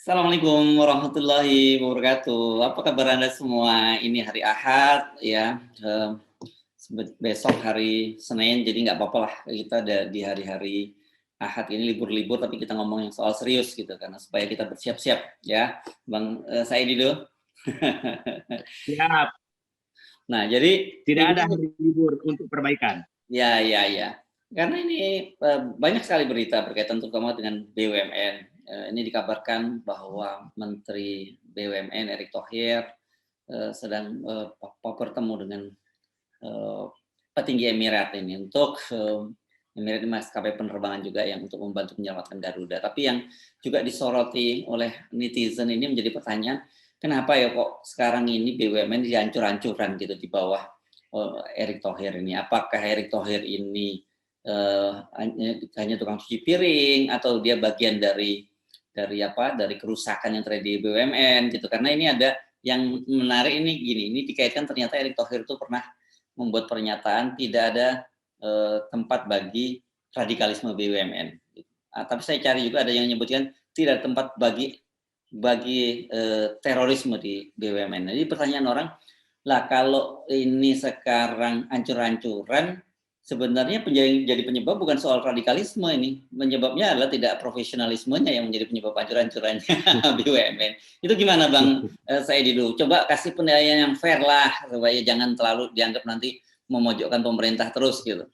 Assalamualaikum warahmatullahi wabarakatuh. Apa kabar Anda semua? Ini hari Ahad ya, besok hari Senin, jadi nggak apa-apa lah kita ada di hari-hari Ahad ini libur-libur, tapi kita ngomongin soal serius gitu, karena supaya kita bersiap-siap ya, Bang Saidi dulu. Siap, Nah, jadi tidak ada ini hari libur untuk perbaikan. ya. Karena ini banyak sekali berita berkaitan terutama dengan BUMN. Ini dikabarkan bahwa Menteri BUMN Erick Thohir sedang bertemu dengan petinggi Emirat ini untuk Emirat ini maskapai penerbangan juga yang untuk membantu menyelamatkan Garuda. Tapi yang juga disoroti oleh netizen ini menjadi pertanyaan, kenapa ya kok sekarang ini BUMN dihancur-hancuran gitu di bawah Erick Thohir ini? Apakah Erick Thohir ini hanya tukang cuci piring atau dia bagian dari kerusakan yang terjadi di BUMN gitu? Karena ini ada yang menarik ini dikaitkan ternyata Erick Thohir itu pernah membuat pernyataan tidak ada tempat bagi radikalisme BUMN. Tapi saya cari juga ada yang menyebutkan tidak ada tempat bagi terorisme di BUMN. Jadi pertanyaan orang, lah kalau ini sekarang hancur-hancuran, sebenarnya jadi penyebab bukan soal radikalisme ini, penyebabnya adalah tidak profesionalismenya yang menjadi penyebab hancur-hancurannya BUMN. Itu gimana Bang Saidi dulu? Coba kasih penilaian yang fair lah, supaya jangan terlalu dianggap nanti memojokkan pemerintah terus gitu.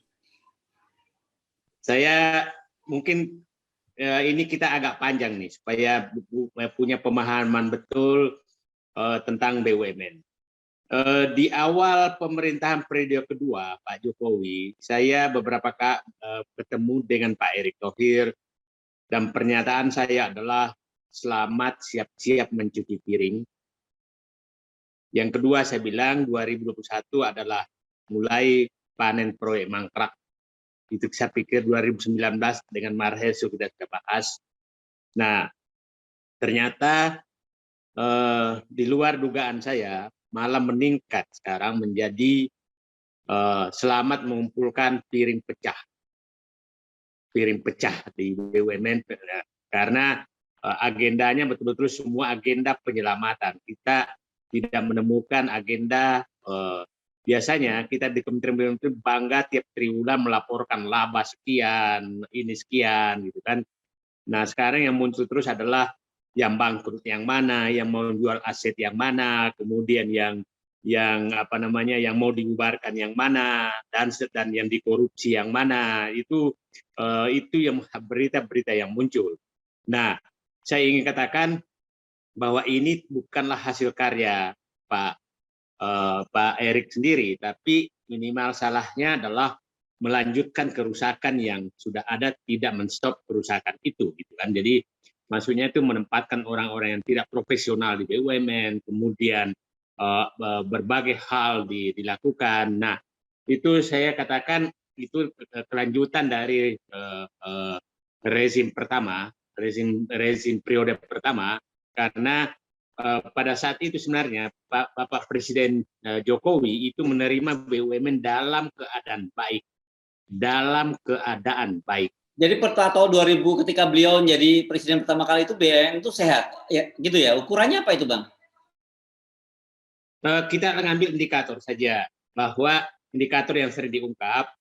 Saya mungkin ini kita agak panjang nih, supaya punya pemahaman betul tentang BUMN. Di awal pemerintahan periode kedua Pak Jokowi, saya beberapa kali bertemu dengan Pak Erick Thohir, dan pernyataan saya adalah selamat siap-siap mencuci piring. Yang kedua saya bilang 2021 adalah mulai panen proyek mangkrak. Itu saya pikir 2019 dengan Marhes sudah kita bahas. Nah, ternyata di luar dugaan saya malah meningkat sekarang menjadi selamat mengumpulkan piring pecah di BUMN, karena agendanya betul-betul semua agenda penyelamatan. Kita tidak menemukan agenda biasanya kita di Kementerian BUMN itu bangga tiap triwulan melaporkan laba sekian, ini sekian gitu kan. Nah, sekarang yang muncul terus adalah yang bangkrut yang mana, yang mau jual aset yang mana, kemudian yang mau dibubarkan yang mana, dan yang dikorupsi yang mana. Itu yang berita-berita yang muncul. Nah, saya ingin katakan bahwa ini bukanlah hasil karya Pak Erick sendiri, tapi minimal salahnya adalah melanjutkan kerusakan yang sudah ada, tidak menstop kerusakan itu, gitu kan. Jadi maksudnya itu menempatkan orang-orang yang tidak profesional di BUMN, kemudian berbagai hal dilakukan. Nah, itu saya katakan itu kelanjutan dari rezim pertama, rezim periode pertama, karena pada saat itu sebenarnya Bapak Presiden Jokowi itu menerima BUMN dalam keadaan baik. Jadi per tahun 2000 ketika beliau menjadi presiden pertama kali itu BUMN itu sehat, ya gitu ya. Ukurannya apa itu Bang? Kita mengambil indikator saja, bahwa indikator yang sering diungkap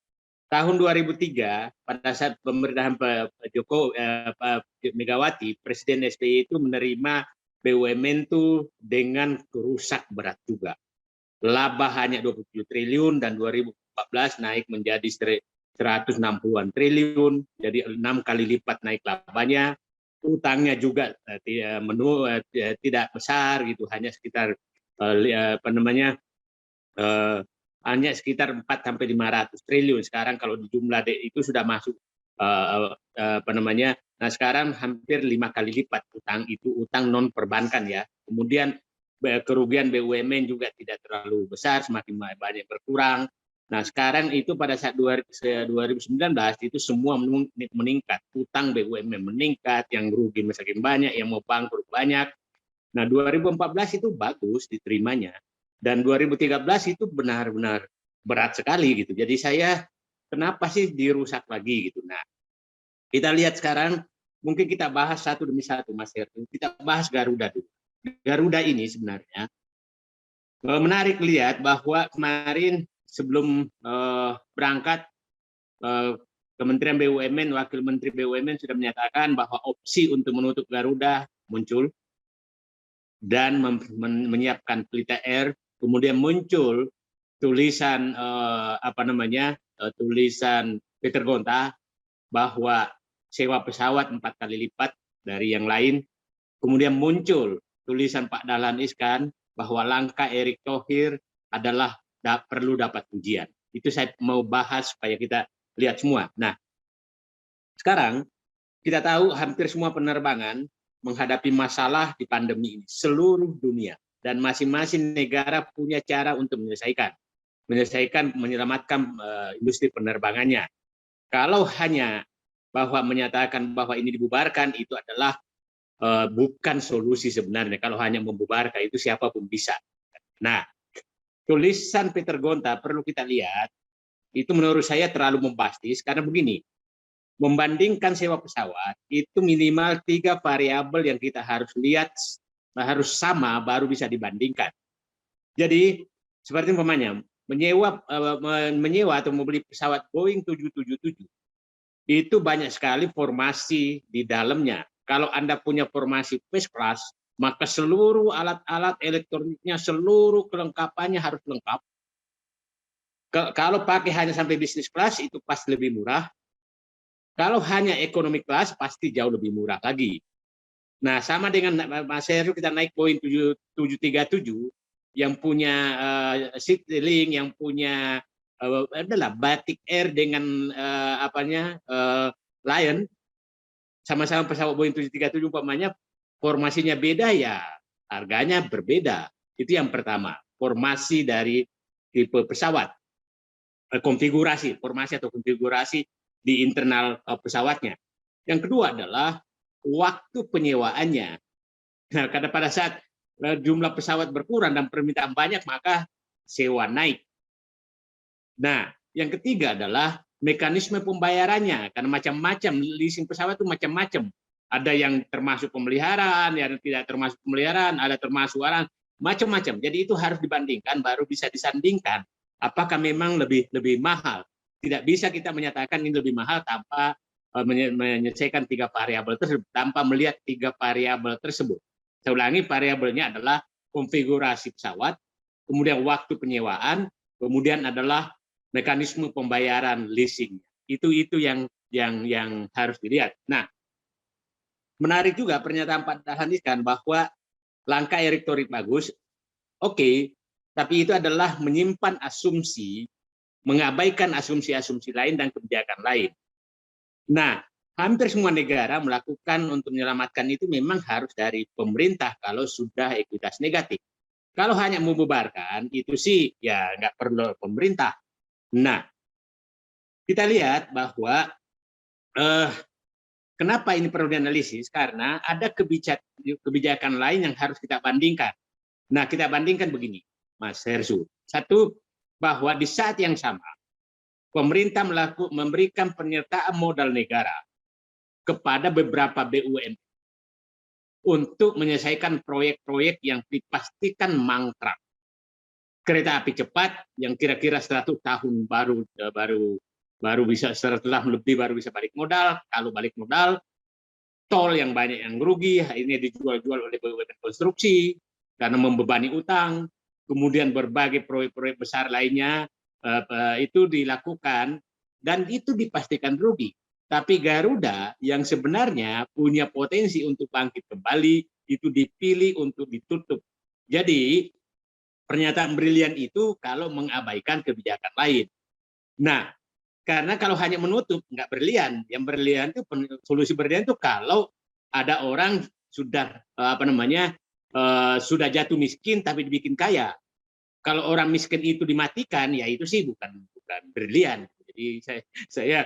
tahun 2003 pada saat pemerintahan Pak Megawati, Presiden SBY itu menerima BUMN itu dengan kerusak berat juga. Laba hanya 27 triliun dan 2014 naik menjadi 160-an triliun, jadi 6 kali lipat naik labanya. Utangnya juga tidak besar gitu, hanya sekitar hanya sekitar 4 sampai 500 triliun. Sekarang kalau di jumlah itu sudah masuk nah sekarang hampir 5 kali lipat utang itu, utang non perbankan ya. Kemudian kerugian BUMN juga tidak terlalu besar, semakin banyak berkurang. Nah, sekarang itu pada saat 2019 itu semua meningkat, utang BUMN meningkat, yang rugi semakin banyak, yang mau bangkrut banyak. Nah, 2014 itu bagus diterimanya, dan 2013 itu benar-benar berat sekali gitu. Jadi saya, kenapa sih dirusak lagi gitu. Nah, kita lihat sekarang mungkin kita bahas satu demi satu, Mas Heru. Kita bahas Garuda dulu. Garuda ini sebenarnya menarik lihat bahwa kemarin sebelum berangkat, Kementerian BUMN, Wakil Menteri BUMN sudah menyatakan bahwa opsi untuk menutup Garuda muncul dan menyiapkan pelita air. Kemudian muncul tulisan tulisan Peter Gonta bahwa sewa pesawat 4 kali lipat dari yang lain. Kemudian muncul tulisan Pak Dahlan Iskan bahwa langkah Erick Thohir adalah perlu dapat ujian. Itu saya mau bahas supaya kita lihat semua. Nah, sekarang kita tahu hampir semua penerbangan menghadapi masalah di pandemi ini, seluruh dunia. Dan masing-masing negara punya cara untuk menyelamatkan industri penerbangannya. Kalau hanya bahwa menyatakan bahwa ini dibubarkan, itu adalah bukan solusi sebenarnya. Kalau hanya membubarkan, itu siapapun bisa. Nah, tulisan Peter Gonta perlu kita lihat, itu menurut saya terlalu bombastis, karena begini, membandingkan sewa pesawat, itu minimal 3 variabel yang kita harus lihat, harus sama, baru bisa dibandingkan. Jadi, seperti umpamanya, menyewa atau membeli pesawat Boeing 777, itu banyak sekali formasi di dalamnya. Kalau Anda punya formasi first class, maka seluruh alat-alat elektroniknya, seluruh kelengkapannya harus lengkap. Kalau pakai hanya sampai business class, itu pasti lebih murah. Kalau hanya economic class, pasti jauh lebih murah lagi. Nah, sama dengan Mas Heru, kita naik Boeing 737, yang punya Citylink, yang punya adalah Batik Air dengan Lion, sama-sama pesawat Boeing 737 umpamanya, formasinya beda, ya harganya berbeda. Itu yang pertama, formasi dari tipe pesawat, konfigurasi, formasi atau konfigurasi di internal pesawatnya. Yang kedua adalah waktu penyewaannya. Nah, karena pada saat jumlah pesawat berkurang dan permintaan banyak, maka sewa naik. Nah, yang ketiga adalah mekanisme pembayarannya, karena macam-macam, leasing pesawat itu macam-macam. Ada yang termasuk pemeliharaan, yang tidak termasuk pemeliharaan, ada termasuk orang, macam-macam. Jadi itu harus dibandingkan, baru bisa disandingkan apakah memang lebih mahal. Tidak bisa kita menyatakan ini lebih mahal tanpa menyelesaikan 3 variabel tersebut, tanpa melihat 3 variabel tersebut. Saya ulangi, variabelnya adalah konfigurasi pesawat, kemudian waktu penyewaan, kemudian adalah mekanisme pembayaran leasing. Itu yang harus dilihat. Nah, menarik juga pernyataan Pak Dahlan Iskan bahwa langkah Erick Thohir bagus, oke, tapi itu adalah menyimpan asumsi, mengabaikan asumsi-asumsi lain dan kebijakan lain. Nah, hampir semua negara melakukan untuk menyelamatkan itu memang harus dari pemerintah kalau sudah ekuitas negatif. Kalau hanya membubarkan, itu sih ya nggak perlu pemerintah. Nah, kita lihat bahwa kenapa ini perlu dianalisis, karena ada kebijakan lain yang harus kita bandingkan. Nah, kita bandingkan begini, Mas Hersu. Satu, bahwa di saat yang sama, pemerintah memberikan penyertaan modal negara kepada beberapa BUMN untuk menyelesaikan proyek-proyek yang dipastikan mangkrak. Kereta api cepat yang kira-kira 100 tahun baru bisa 100 tahun lebih baru bisa balik modal. Kalau balik modal, tol yang banyak yang rugi, ini dijual-jual oleh BUMN konstruksi karena membebani utang. Kemudian berbagai proyek-proyek besar lainnya itu dilakukan dan itu dipastikan rugi. Tapi Garuda yang sebenarnya punya potensi untuk bangkit kembali itu dipilih untuk ditutup. Jadi pernyataan brilian itu kalau mengabaikan kebijakan lain. Nah, karena kalau hanya menutup nggak brilian, yang brilian itu solusi brilian itu kalau ada orang sudah sudah jatuh miskin tapi dibikin kaya. Kalau orang miskin itu dimatikan, ya itu sih bukan brilian. Jadi saya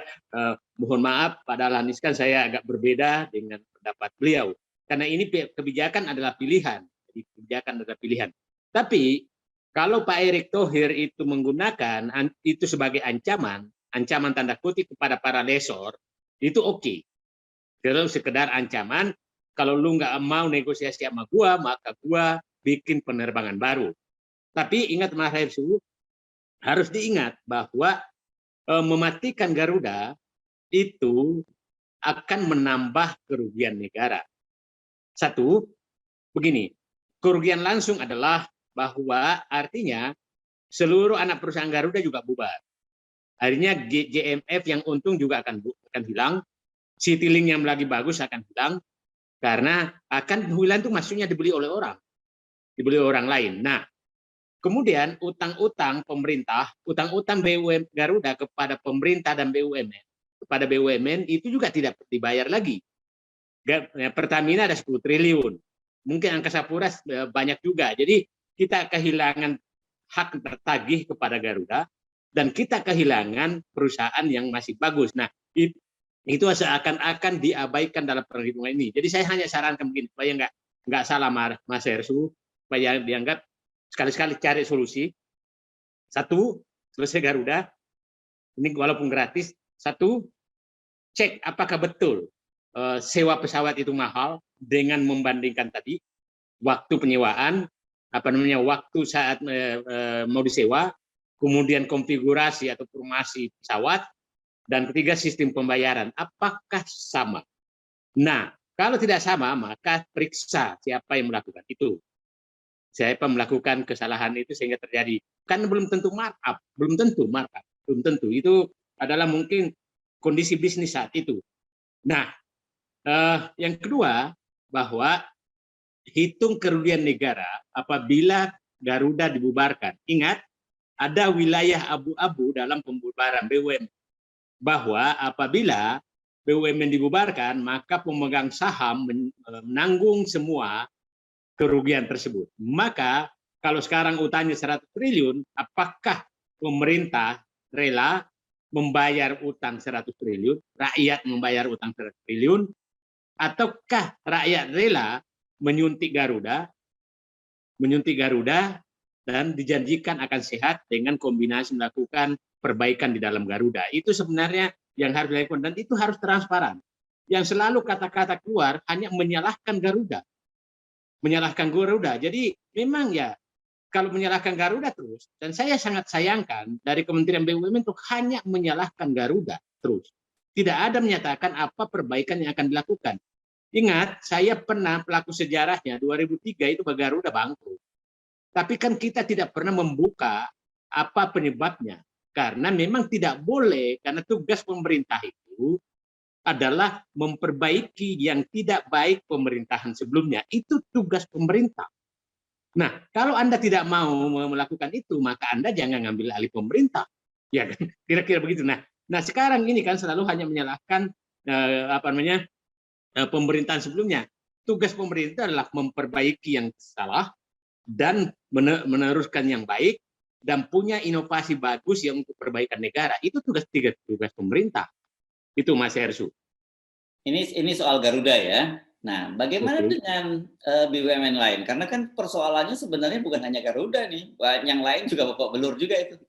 mohon maaf, Pak Dahlan Iskan, saya agak berbeda dengan pendapat beliau. Karena ini kebijakan adalah pilihan. Jadi kebijakan adalah pilihan. Tapi kalau Pak Erick Thohir itu menggunakan itu sebagai ancaman tanda kutip kepada para lesor, itu oke. Kalau sekedar ancaman, kalau lu nggak mau negosiasi sama gua, maka gua bikin penerbangan baru. Tapi ingat Mas Hersu, harus diingat bahwa mematikan Garuda itu akan menambah kerugian negara. Satu, begini, kerugian langsung adalah bahwa artinya seluruh anak perusahaan Garuda juga bubar. Akhirnya JMF yang untung juga akan hilang, Citylink yang lagi bagus akan hilang, karena akan hilang itu maksudnya dibeli oleh orang lain. Nah, kemudian utang-utang pemerintah, utang-utang BUMN Garuda kepada pemerintah dan BUMN, kepada BUMN itu juga tidak dibayar lagi. Pertamina ada 10 triliun, mungkin Angkasa Pura banyak juga. Jadi kita kehilangan hak bertagih kepada Garuda, dan kita kehilangan perusahaan yang masih bagus. Nah, itu seakan-akan diabaikan dalam perhitungan ini. Jadi saya hanya sarankan begini, supaya nggak salah Mas Hersu, supaya dianggap sekali-sekali cari solusi. Satu, selesai Garuda, ini walaupun gratis. Satu, cek apakah betul sewa pesawat itu mahal dengan membandingkan tadi waktu penyewaan, waktu saat mau disewa, kemudian konfigurasi atau formasi pesawat, dan ketiga sistem pembayaran apakah sama. Nah, kalau tidak sama maka periksa siapa yang melakukan itu, siapa melakukan kesalahan itu sehingga terjadi. Kan belum tentu markup, belum tentu itu adalah mungkin kondisi bisnis saat itu. Nah, yang kedua, bahwa hitung kerugian negara apabila Garuda dibubarkan. Ingat, ada wilayah abu-abu dalam pembubaran BUMN, bahwa apabila BUMN dibubarkan, maka pemegang saham menanggung semua kerugian tersebut. Maka kalau sekarang utangnya 100 triliun, apakah pemerintah rela membayar utang 100 triliun, rakyat membayar utang 100 triliun, ataukah rakyat rela menyuntik Garuda dan dijanjikan akan sehat dengan kombinasi melakukan perbaikan di dalam Garuda. Itu sebenarnya yang harus dilakukan, dan itu harus transparan. Yang selalu kata-kata keluar hanya menyalahkan Garuda. Jadi memang ya, kalau menyalahkan Garuda terus, dan saya sangat sayangkan dari Kementerian BUMN itu hanya menyalahkan Garuda terus. Tidak ada menyatakan apa perbaikan yang akan dilakukan. Ingat, saya pernah pelaku sejarahnya 2003 itu Garuda bangkrut. Tapi kan kita tidak pernah membuka apa penyebabnya. Karena memang tidak boleh, karena tugas pemerintah itu adalah memperbaiki yang tidak baik pemerintahan sebelumnya. Itu tugas pemerintah. Nah, kalau Anda tidak mau melakukan itu, maka Anda jangan ngambil alih pemerintah. Ya kan? Kira-kira begitu. Nah, sekarang ini kan selalu hanya menyalahkan pemerintahan sebelumnya. Tugas pemerintah adalah memperbaiki yang salah dan meneruskan yang baik, dan punya inovasi bagus yang untuk perbaikan negara. Itu tugas pemerintah. Itu Mas Hersu. Ini soal Garuda ya. Nah, bagaimana dengan BUMN lain? Karena kan persoalannya sebenarnya bukan hanya Garuda nih, yang lain juga babak belur juga itu.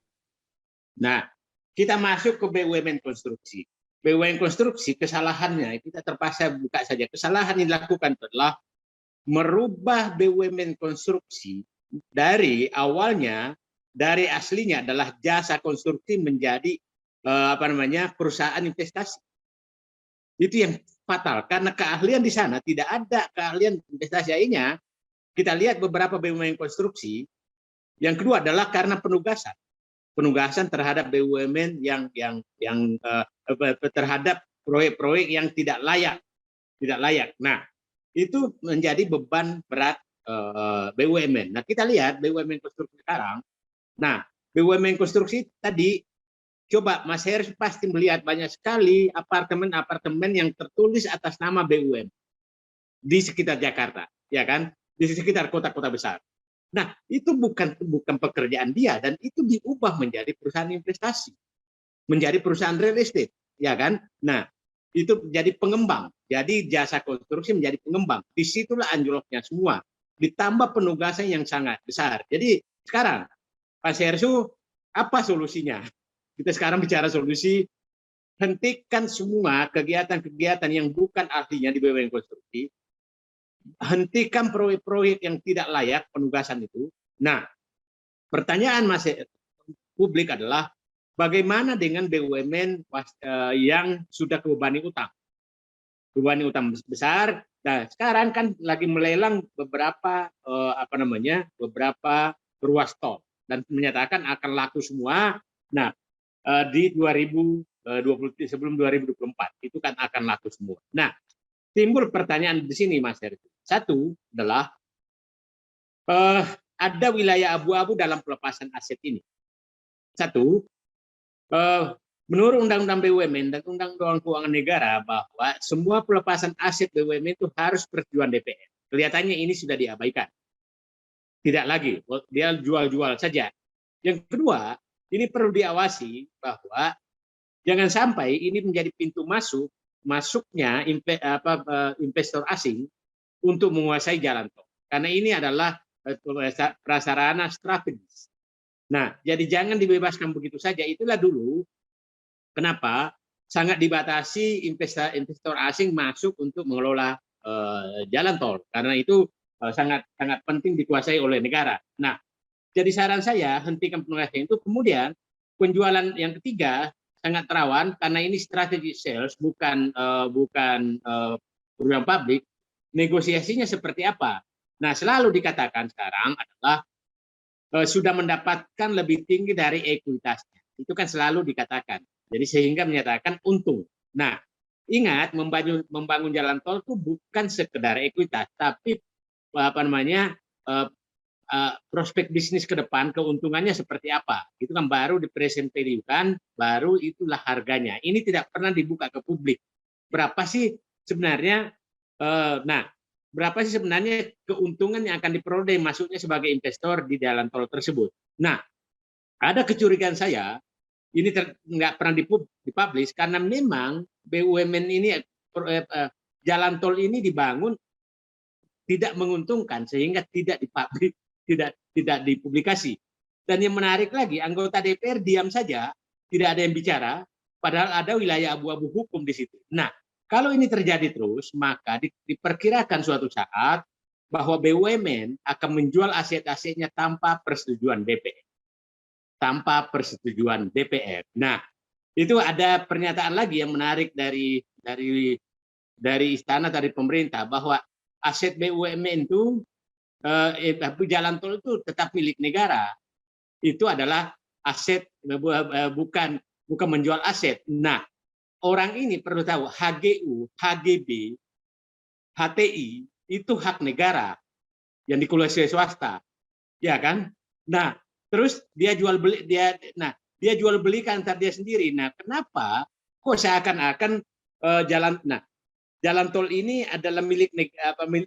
Nah, kita masuk ke BUMN konstruksi. BUMN konstruksi kesalahannya kita terpaksa buka saja. Kesalahan yang dilakukan adalah merubah BUMN konstruksi dari awalnya, dari aslinya adalah jasa konstruksi menjadi perusahaan investasi. Itu yang fatal, karena keahlian di sana tidak ada keahlian investasi lainnya. Kita lihat beberapa BUMN konstruksi. Yang kedua adalah karena penugasan terhadap BUMN yang terhadap proyek-proyek yang tidak layak. Nah, itu menjadi beban berat BUMN. Nah, kita lihat BUMN konstruksi sekarang. Nah, BUMN konstruksi tadi, coba Mas Heru pasti melihat banyak sekali apartemen-apartemen yang tertulis atas nama BUMN di sekitar Jakarta, ya kan? Di sekitar kota-kota besar. Nah, itu bukan pekerjaan dia, dan itu diubah menjadi perusahaan investasi, menjadi perusahaan real estate, ya kan? Nah, itu jadi pengembang, jadi jasa konstruksi menjadi pengembang. Disitulah anjloknya semua, ditambah penugasan yang sangat besar. Jadi sekarang Pak Sersu, apa solusinya? Kita sekarang bicara solusi, hentikan semua kegiatan-kegiatan yang bukan ahlinya di BUMN konstruksi, hentikan proyek-proyek yang tidak layak penugasan itu. Nah, pertanyaan masih publik adalah bagaimana dengan BUMN yang sudah kebebani utang? Kebebani utang besar. Nah, sekarang kan lagi melelang beberapa beberapa ruas tol dan menyatakan akan laku semua. Nah, di 2020 sebelum 2024 itu kan akan laku semua. Nah, timbul pertanyaan di sini, Mas Heri. Satu adalah ada wilayah abu-abu dalam pelepasan aset ini. Satu, menurut Undang-Undang BUMN dan Undang-Undang Keuangan Negara bahwa semua pelepasan aset BUMN itu harus persetujuan DPR. Kelihatannya ini sudah diabaikan. Tidak lagi, dia jual-jual saja. Yang kedua, ini perlu diawasi bahwa jangan sampai ini menjadi pintu masuknya investor asing untuk menguasai jalan tol. Karena ini adalah prasarana strategis. Nah, jadi jangan dibebaskan begitu saja. Itulah dulu kenapa sangat dibatasi investor asing masuk untuk mengelola jalan tol. Karena itu sangat penting dikuasai oleh negara. Nah, jadi saran saya hentikan penugasan itu. Kemudian penjualan yang ketiga sangat rawan karena ini strategi sales bukan perusahaan publik. Negosiasinya seperti apa? Nah, selalu dikatakan sekarang adalah sudah mendapatkan lebih tinggi dari ekuitasnya. Itu kan selalu dikatakan. Jadi sehingga menyatakan untung. Nah, ingat membangun jalan tol itu bukan sekedar ekuitas, tapi prospek bisnis ke depan, keuntungannya seperti apa. Itu kan baru dipresentasikan, baru itulah harganya. Ini tidak pernah dibuka ke publik. Berapa sih sebenarnya berapa sih sebenarnya keuntungan yang akan diperoleh masuknya sebagai investor di jalan tol tersebut. Nah, ada kecurigaan saya, ini nggak pernah dipublish karena memang BUMN ini, jalan tol ini dibangun tidak menguntungkan sehingga tidak dipublish, tidak dipublikasi. Dan yang menarik lagi, anggota DPR diam saja, tidak ada yang bicara, padahal ada wilayah abu-abu hukum di situ. Nah, kalau ini terjadi terus, maka diperkirakan suatu saat bahwa BUMN akan menjual aset-asetnya tanpa persetujuan DPR. Tanpa persetujuan DPR. Nah, itu ada pernyataan lagi yang menarik dari istana, dari pemerintah, bahwa aset BUMN itu, jalan tol itu tetap milik negara. Itu adalah aset, bukan menjual aset. Nah, orang ini perlu tahu HGU, HGB, HTI itu hak negara yang dikuasai swasta, ya kan? Nah, terus dia jual belikan antar dia sendiri. Nah, kenapa kok seakan-akan jalan tol ini adalah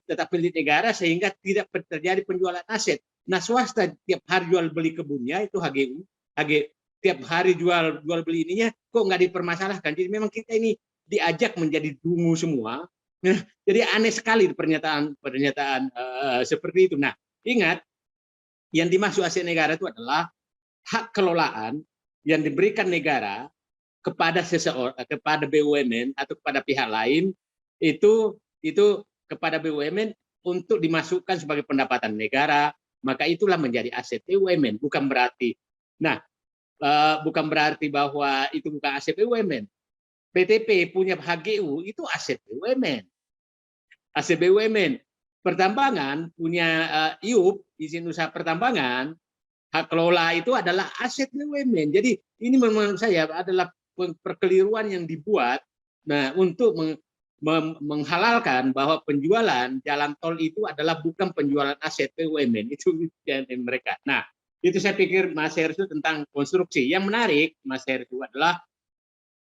tetap milik negara sehingga tidak terjadi penjualan aset. Nah, swasta tiap hari jual beli kebunnya itu HGU, tiap hari jual beli ininya kok nggak dipermasalahkan. Jadi memang kita ini diajak menjadi dungu semua. Nah, jadi aneh sekali pernyataan seperti itu. Nah, ingat yang dimaksud aset negara itu adalah hak kelolaan yang diberikan negara kepada seseorang, kepada BUMN atau kepada pihak lain, itu kepada BUMN untuk dimasukkan sebagai pendapatan negara, maka itulah menjadi aset BUMN. Bukan berarti bahwa itu bukan aset BUMN. PTP punya HGU itu aset BUMN. Aset BUMN. Pertambangan punya IUP, izin usaha pertambangan, hak kelola itu adalah aset BUMN. Jadi ini menurut saya adalah perkeliruan yang dibuat untuk menghalalkan bahwa penjualan jalan tol itu adalah bukan penjualan aset BUMN. Itu mereka. Nah, itu saya pikir Mas Hersu tentang konstruksi. Yang menarik Mas Hersu adalah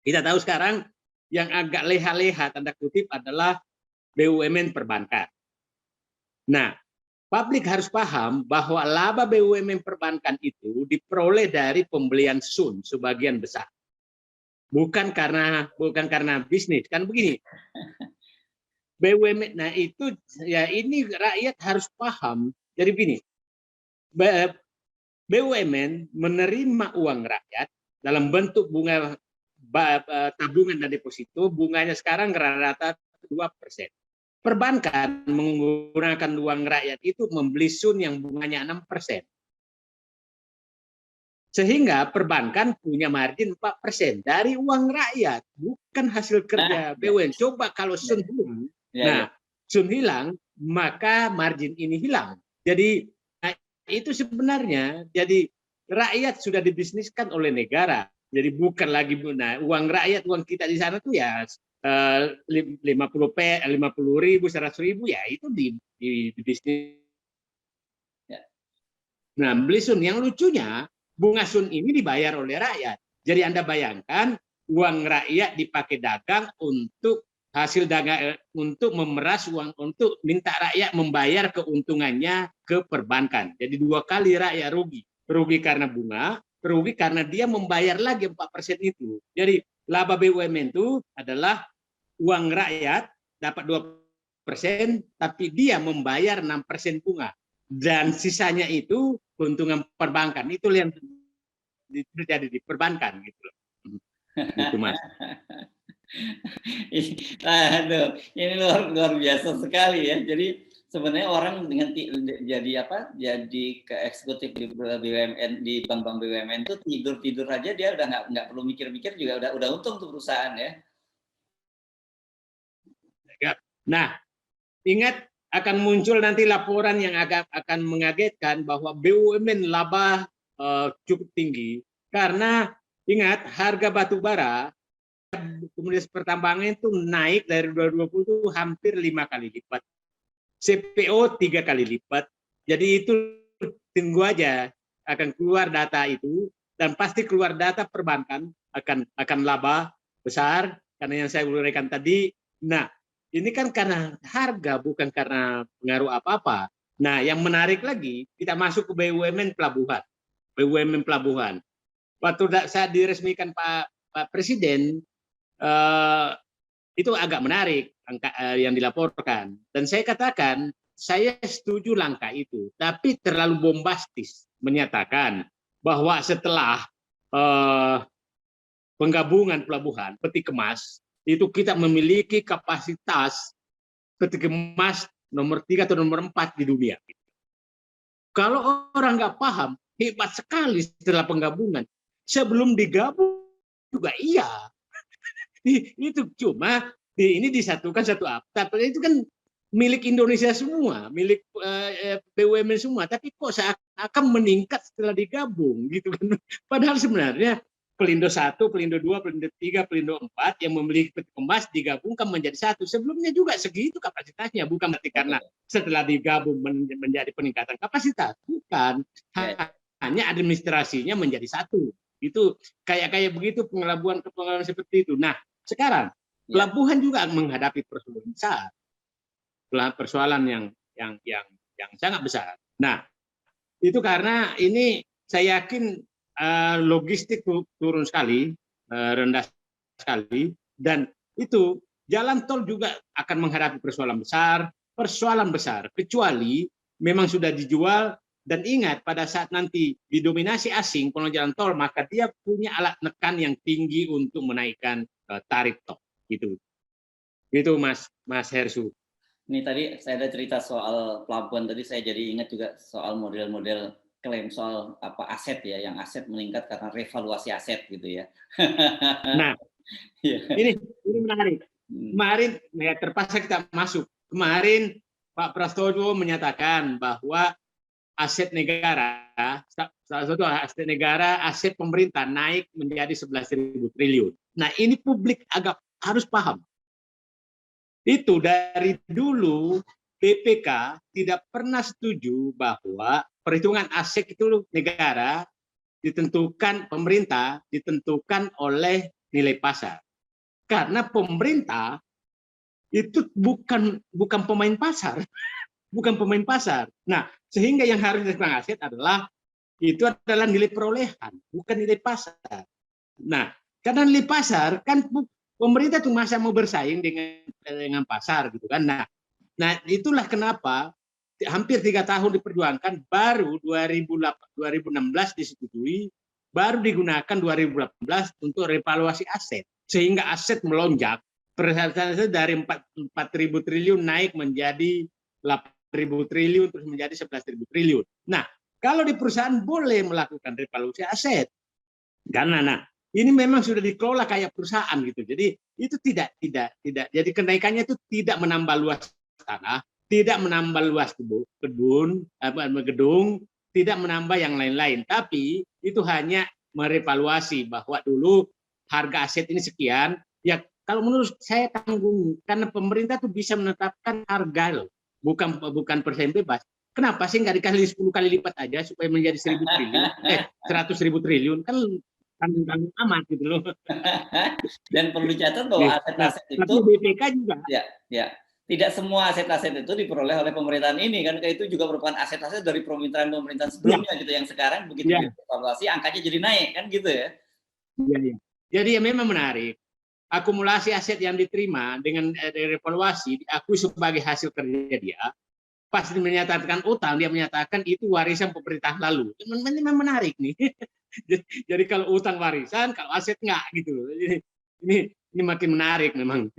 kita tahu sekarang yang agak leha-leha tanda kutip adalah BUMN perbankan. Nah, publik harus paham bahwa laba BUMN perbankan itu diperoleh dari pembelian SUN sebagian besar. Bukan karena bisnis. Kan begini. BUMN, nah itu ya ini rakyat harus paham. Jadi begini. BUMN menerima uang rakyat dalam bentuk bunga tabungan dan deposito bunganya sekarang rata-rata 2%. Perbankan menggunakan uang rakyat itu membeli sun yang bunganya 6%. Sehingga perbankan punya margin 4% dari uang rakyat, bukan hasil kerja BUMN. Coba kalau sun hilang, sun hilang, maka margin ini hilang. Jadi itu sebenarnya jadi rakyat sudah dibisniskan oleh negara. Jadi bukan lagi uang rakyat, uang kita di sana tuh ya 50 ribu, 100 ribu ya itu di bisnis. Nah, beli sun yang lucunya bunga sun ini dibayar oleh rakyat. Jadi Anda bayangkan uang rakyat dipakai dagang untuk hasil dagang, untuk memeras uang, untuk minta rakyat membayar keuntungannya ke perbankan. Jadi 2 kali rakyat rugi. Rugi karena bunga, rugi karena dia membayar lagi 4% itu. Jadi laba BUMN itu adalah uang rakyat dapat 2%, tapi dia membayar 6% bunga. Dan sisanya itu keuntungan perbankan. Itu yang terjadi di perbankan gitu. Itu Mas. Aduh, ini luar biasa sekali ya. Jadi sebenarnya orang dengan jadi ke eksekutif di BUMN, di bank-bank BUMN itu tidur aja dia udah nggak perlu mikir-mikir juga udah untung tuh perusahaan ya. Nah, ingat akan muncul nanti laporan yang akan mengagetkan bahwa BUMN laba cukup tinggi karena ingat harga batu bara komoditas pertambangan itu naik dari 2020 itu hampir 5 kali lipat. CPO 3 kali lipat. Jadi itu tunggu aja akan keluar data itu dan pasti keluar data perbankan akan laba besar karena yang saya uraikan tadi. Nah, ini kan karena harga bukan karena pengaruh apa-apa. Nah, yang menarik lagi kita masuk ke BUMN pelabuhan. BUMN pelabuhan. Waktu saat diresmikan Pak Presiden itu agak menarik angka yang dilaporkan. Dan saya katakan saya setuju langkah itu, tapi terlalu bombastis menyatakan bahwa setelah penggabungan pelabuhan peti kemas itu kita memiliki kapasitas peti kemas nomor 3 atau nomor 4 di dunia. Kalau orang nggak paham, hebat sekali setelah penggabungan. Sebelum digabung juga iya. Itu cuma ini disatukan satu apa? Tapi itu kan milik Indonesia semua, milik BUMN semua. Tapi kok seakan meningkat setelah digabung gitu kan? Padahal sebenarnya Pelindo 1, Pelindo 2, Pelindo 3, Pelindo 4 yang memiliki peti kemas digabungkan menjadi satu. Sebelumnya juga segitu kapasitasnya, bukan berarti karena setelah digabung menjadi peningkatan kapasitas, bukan. Hanya administrasinya menjadi satu. Itu kayak begitu pengelabuhan seperti itu. Nah, sekarang pelabuhan juga menghadapi persoalan besar, persoalan yang sangat besar. Nah, itu karena ini saya yakin logistik turun sekali, rendah sekali, dan itu jalan tol juga akan menghadapi persoalan besar, kecuali memang sudah dijual. Dan ingat, pada saat nanti didominasi asing kalau jalan tol, maka dia punya alat nekan yang tinggi untuk menaikkan tarif tol. Gitu Mas Hersu. Ini tadi saya ada cerita soal pelabuhan, tadi saya jadi ingat juga soal model-model klaim soal aset ya, yang aset meningkat karena revaluasi aset gitu ya. Nah, ini menarik. Kemarin ya terpaksa kita masuk. Kemarin Pak Prastowo menyatakan bahwa aset negara, salah satu aset negara, aset pemerintah naik menjadi 11.000 triliun. Nah, ini publik agak harus paham. Itu dari dulu BPK tidak pernah setuju bahwa perhitungan aset itu negara ditentukan pemerintah, ditentukan oleh nilai pasar. Karena pemerintah itu bukan pemain pasar. Bukan pemain pasar. Nah, sehingga yang harus dilakukan aset adalah nilai perolehan, bukan nilai pasar. Nah, karena nilai pasar kan pemerintah tuh masa mau bersaing dengan pasar gitu kan. Nah itulah kenapa hampir 3 tahun diperjuangkan, baru 2016 disetujui baru digunakan 2018 untuk revaluasi aset, sehingga aset melonjak, persentasenya dari 4.000 triliun naik menjadi 8.000 triliun, terus menjadi 11.000 triliun. Nah, kalau di perusahaan boleh melakukan revaluasi aset, karena ini memang sudah dikelola kayak perusahaan gitu. Jadi itu tidak. Jadi kenaikannya itu tidak menambah luas tanah, tidak menambah luas gedung, tidak menambah yang lain-lain. Tapi itu hanya merevaluasi bahwa dulu harga aset ini sekian. Ya kalau menurut saya tanggung, karena pemerintah tuh bisa menetapkan harga loh, bukan persen bebas. Kenapa sih nggak dikasih 10 kali lipat aja supaya menjadi 1.000 triliun, 100.000 triliun, kan tanggung amat gitu loh. Dan perlu dicatat bahwa aset-aset itu, BPK juga. Ya, tidak semua aset-aset itu diperoleh oleh pemerintahan ini kan, itu juga merupakan aset-aset dari pemerintahan sebelumnya gitu, yang sekarang begitu dievaluasi angkanya jadi naik kan gitu ya. Iya. Jadi ya memang menarik. Akumulasi aset yang diterima dengan revaluasi diakui sebagai hasil kerja dia. Pas menyatakan utang, dia menyatakan itu warisan pemerintahan lalu. Memang menarik nih. Jadi kalau utang warisan, kalau aset enggak gitu. Ini makin menarik memang.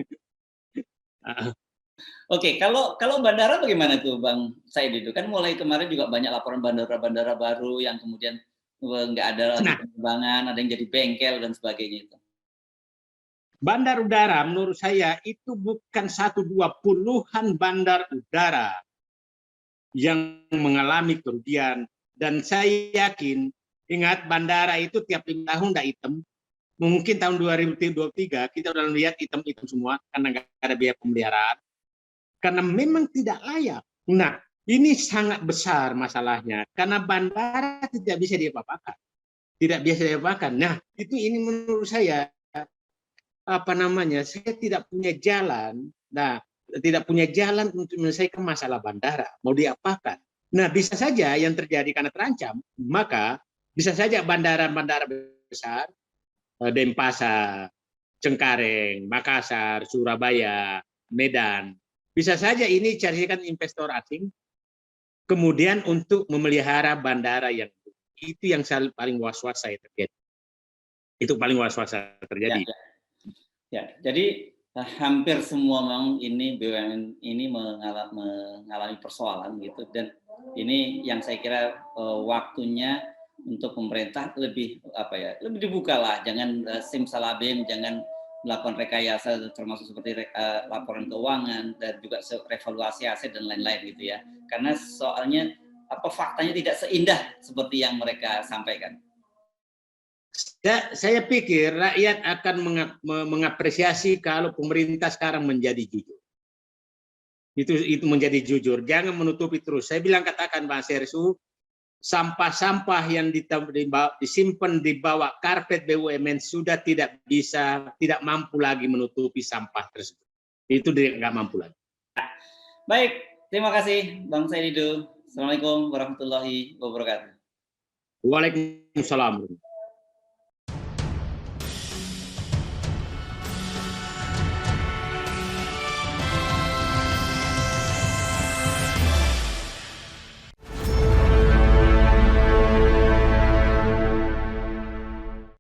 Oke, kalau bandara bagaimana tuh Bang Said itu? Kan mulai kemarin juga banyak laporan bandara-bandara baru yang kemudian nggak ada lagi penerbangan, ada yang jadi bengkel dan sebagainya itu. Bandar udara menurut saya itu bukan 1-2 puluhan bandar udara yang mengalami kerugian, dan saya yakin, ingat bandara itu tiap 5 tahun udah hitam. Mungkin tahun 2023 kita udah lihat hitam-hitam semua karena nggak ada biaya pemeliharaan, karena memang tidak layak. Nah, ini sangat besar masalahnya karena bandara tidak bisa diapa-apakan, Nah, ini menurut saya saya tidak punya jalan. Nah, tidak punya jalan untuk menyelesaikan masalah bandara. Mau diapakan? Nah, bisa saja yang terjadi karena terancam, maka bisa saja bandara-bandara besar, Denpasar, Cengkareng, Makassar, Surabaya, Medan, bisa saja ini carikan investor asing, kemudian untuk memelihara bandara yang itu yang paling was-was saya terjadi. Itu paling was-was terjadi. Ya, jadi hampir semua memang ini BUMN ini mengalami persoalan gitu, dan ini yang saya kira waktunya untuk pemerintah lebih dibuka lah, jangan simsalabim, jangan melakukan rekayasa termasuk seperti laporan keuangan dan juga revaluasi aset dan lain-lain gitu ya, karena soalnya faktanya tidak seindah seperti yang mereka sampaikan. Saya pikir rakyat akan mengapresiasi kalau pemerintah sekarang menjadi jujur. Itu menjadi jujur, jangan menutupi terus. Saya katakan Pak Sersu, sampah-sampah yang disimpan di bawah karpet BUMN sudah tidak mampu lagi menutupi sampah tersebut. Itu nggak mampu lagi. Baik, terima kasih Bang Said Didu. Assalamualaikum warahmatullahi wabarakatuh. Waalaikumsalam.